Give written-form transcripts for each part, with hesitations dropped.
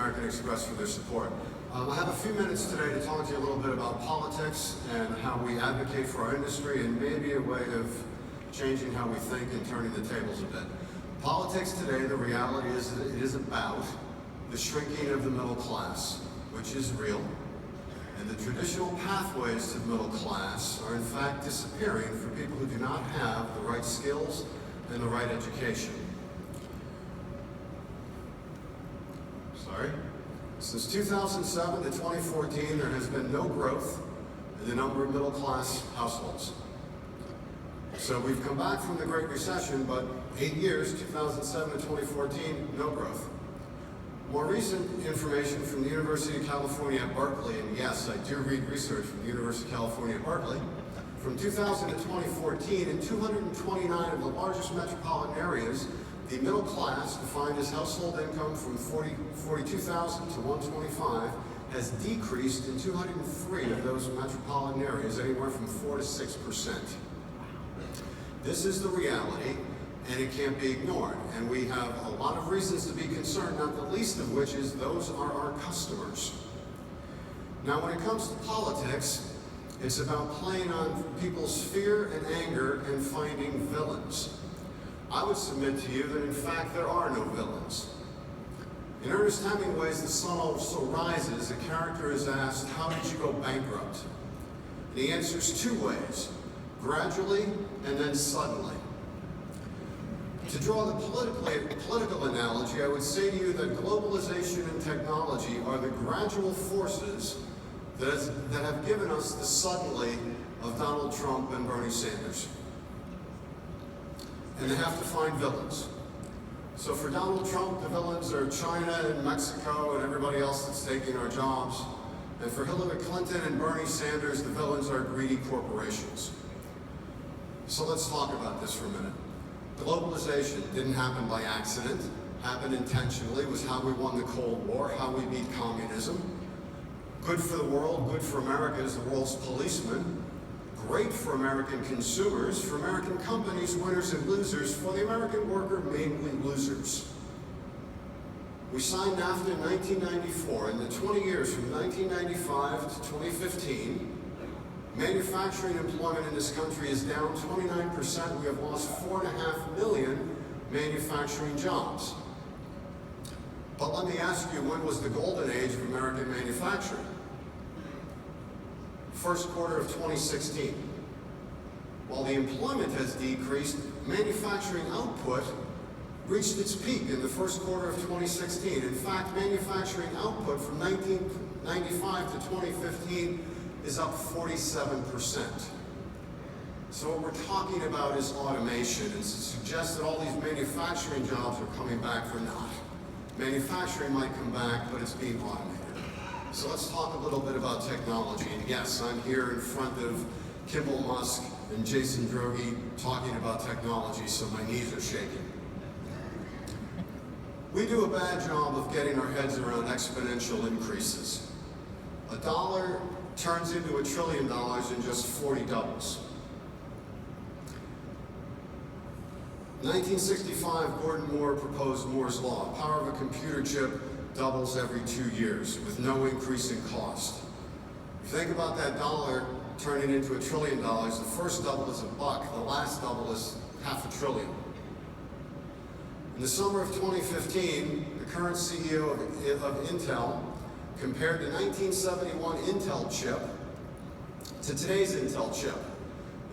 American Express for their support. I have a few minutes today to talk to you a little bit about politics and how we advocate for our industry and maybe a way of changing how we think and turning the tables a bit. Politics today, the reality is that it is about the shrinking of the middle class, which is real. And the traditional pathways to the middle class are in fact disappearing for people who do not have the right skills and the right education. Since 2007 to 2014, there has been no growth in the number of middle-class households. So we've come back from the Great Recession, but 8 years, 2007 to 2014, no growth. More recent information from the University of California at Berkeley, and yes, I do read research from the University of California at Berkeley, from 2000 to 2014, in 229 of the largest metropolitan areas, the middle class, defined as household income from $42,000 to $125,000, has decreased in 203 of those metropolitan areas, anywhere from 4 to 6%. This is the reality, and it can't be ignored. And we have a lot of reasons to be concerned, not the least of which is those are our customers. Now, when it comes to politics, it's about playing on people's fear and anger and finding villains. I would submit to you that in fact there are no villains. In Ernest Hemingway's The Sun Also Rises, a character is asked, how did you go bankrupt? And he answers two ways, gradually and then suddenly. To draw the political analogy, I would say to you that globalization and technology are the gradual forces that have given us the suddenly of Donald Trump and Bernie Sanders. And they have to find villains. So for Donald Trump, the villains are China and Mexico and everybody else that's taking our jobs. And for Hillary Clinton and Bernie Sanders, the villains are greedy corporations. So let's talk about this for a minute. Globalization didn't happen by accident, happened intentionally, was how we won the Cold War, how we beat communism. Good for the world, good for America as the world's policeman. Great for American consumers, for American companies, winners and losers, for the American worker, mainly losers. We signed NAFTA in 1994, and the 20 years from 1995 to 2015, manufacturing employment in this country is down 29%. We have lost 4.5 million manufacturing jobs. But let me ask you, when was the golden age of American manufacturing? First quarter of 2016. While the employment has decreased, manufacturing output reached its peak in the first quarter of 2016. In fact, manufacturing output from 1995 to 2015 is up 47%. So what we're talking about is automation, and to suggest that all these manufacturing jobs are coming back, they're not. Manufacturing might come back, but it's being automated. So let's talk a little bit about technology. And yes, I'm here in front of Kimball Musk and Jason Droege talking about technology, so my knees are shaking. We do a bad job of getting our heads around exponential increases. $1 turns into $1 trillion in just 40 doubles. 1965, Gordon Moore proposed Moore's Law. Power of a computer chip doubles every 2 years with no increase in cost. If you think about that dollar turning into $1 trillion, the first double is $1, the last double is $500 billion. In the summer of 2015, the current CEO of Intel compared the 1971 Intel chip to today's Intel chip.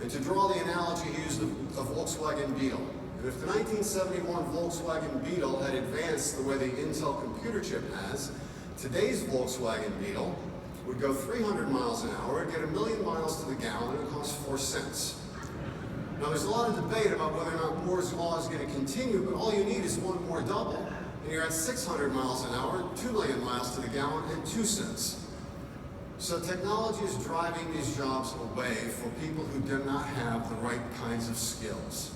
And to draw the analogy, he used a Volkswagen Beetle. And if the 1971 Volkswagen Beetle had advanced the way the Intel computer chip has, today's Volkswagen Beetle would go 300 miles an hour and get 1 million miles to the gallon, and it would cost 4 cents. Now there's a lot of debate about whether or not Moore's Law is going to continue, but all you need is one more double, and you're at 600 miles an hour, 2 million miles to the gallon, and 2 cents. So technology is driving these jobs away for people who do not have the right kinds of skills.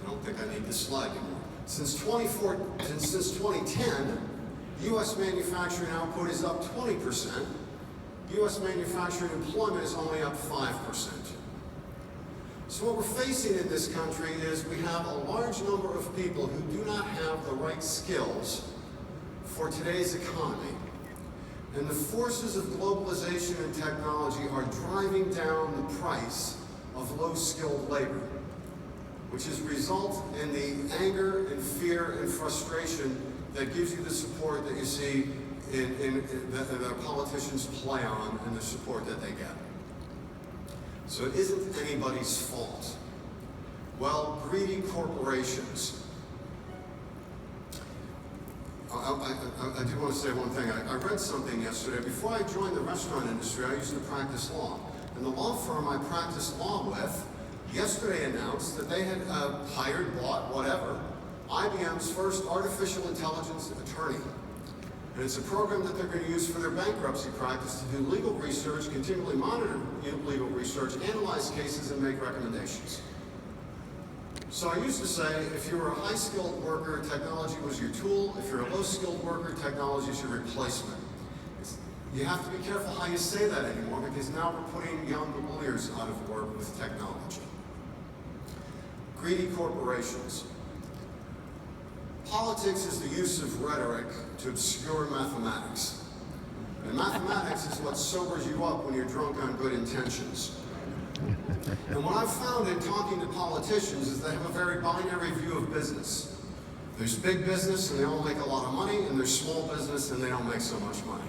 I don't think I need this slide anymore. Since 2010, U.S. manufacturing output is up 20%. U.S. manufacturing employment is only up 5%. So what we're facing in this country is we have a large number of people who do not have the right skills for today's economy. And the forces of globalization and technology are driving down the price of low-skilled labor, which is result in the anger and fear and frustration that gives you the support that you see that our politicians play on and the support that they get. So it isn't anybody's fault. Well, greedy corporations. I do want to say one thing. I read something yesterday. Before I joined the restaurant industry, I used to practice law. And the law firm I practiced law with yesterday announced that they had hired, bought, whatever, IBM's first artificial intelligence attorney. And it's a program that they're going to use for their bankruptcy practice to do legal research, continually monitor legal research, analyze cases, and make recommendations. So I used to say, if you were a high-skilled worker, technology was your tool. If you're a low-skilled worker, technology is your replacement. You have to be careful how you say that anymore, because now we're putting young lawyers out of work with technology. Greedy corporations. Politics is the use of rhetoric to obscure mathematics. And mathematics is what sobers you up when you're drunk on good intentions. And what I've found in talking to politicians is they have a very binary view of business. There's big business and they all make a lot of money, and there's small business and they don't make so much money.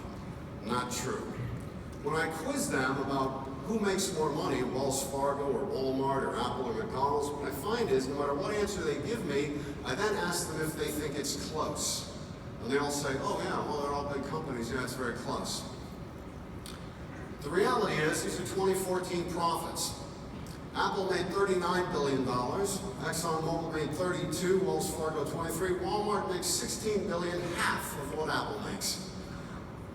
Not true. When I quiz them about who makes more money, Wells Fargo or Walmart or Apple or McDonald's, what I find is no matter what answer they give me, I then ask them if they think it's close. And they all say, oh yeah, well they're all big companies, yeah, it's very close. The reality is, these are 2014 profits. Apple made $39 billion, ExxonMobil made $32, Wells Fargo $23, Walmart makes $16 billion, half of what Apple makes.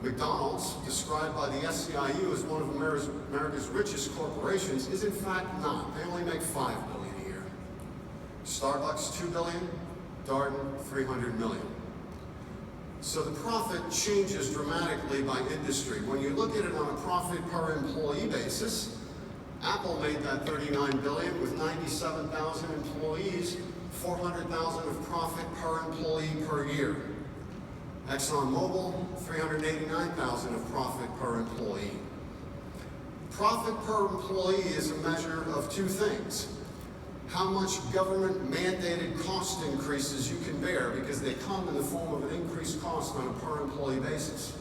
McDonald's, described by the SEIU as one of America's richest corporations, is in fact not. They only make $5 billion a year. Starbucks, $2 billion, Darden, $300 million. So the profit changes dramatically by industry. When you look at it on a profit per employee basis, Apple made that $39 billion with 97,000 employees, 400,000 of profit per employee per year. ExxonMobil, 389,000 of profit per employee. Profit per employee is a measure of two things. How much government-mandated cost increases you can bear, because they come in the form of an increased cost on a per employee basis.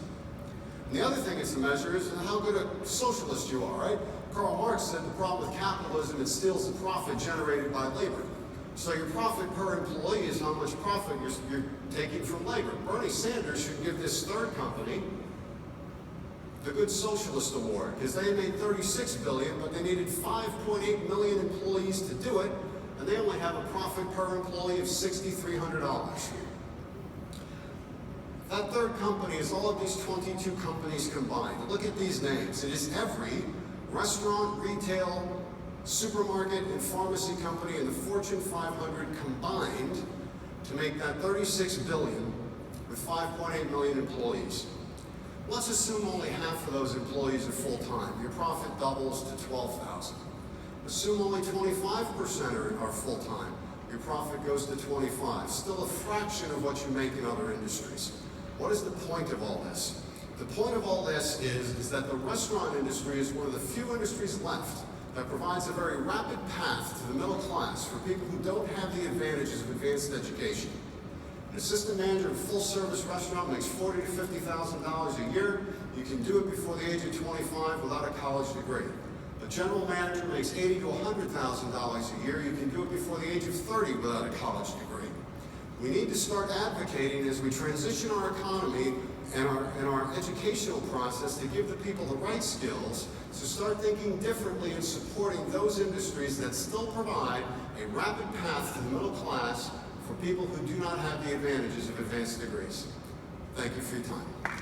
And the other thing it's a measure is how good a socialist you are, right? Karl Marx said the problem with capitalism, it steals the profit generated by labor. So your profit per employee is how much profit you're taking from labor. Bernie Sanders should give this third company the Good Socialist Award, because they made $36 billion, but they needed 5.8 million employees to do it, and they only have a profit per employee of $6,300. That third company is all of these 22 companies combined. Look at these names. It is every restaurant, retail, supermarket, and pharmacy company in the Fortune 500 combined to make that $36 billion with 5.8 million employees. Let's assume only half of those employees are full-time. Your profit doubles to 12,000. Assume only 25% are full-time. Your profit goes to 25. Still a fraction of what you make in other industries. What is the point of all this? The point of all this is that the restaurant industry is one of the few industries left that provides a very rapid path to the middle class for people who don't have the advantages of advanced education. An assistant manager of a full-service restaurant makes $40,000 to $50,000 a year. You can do it before the age of 25 without a college degree. A general manager makes $80,000 to $100,000 a year. You can do it before the age of 30 without a college degree. We need to start advocating as we transition our economy and our educational process to give the people the right skills to start thinking differently and supporting those industries that still provide a rapid path to the middle class for people who do not have the advantages of advanced degrees. Thank you for your time.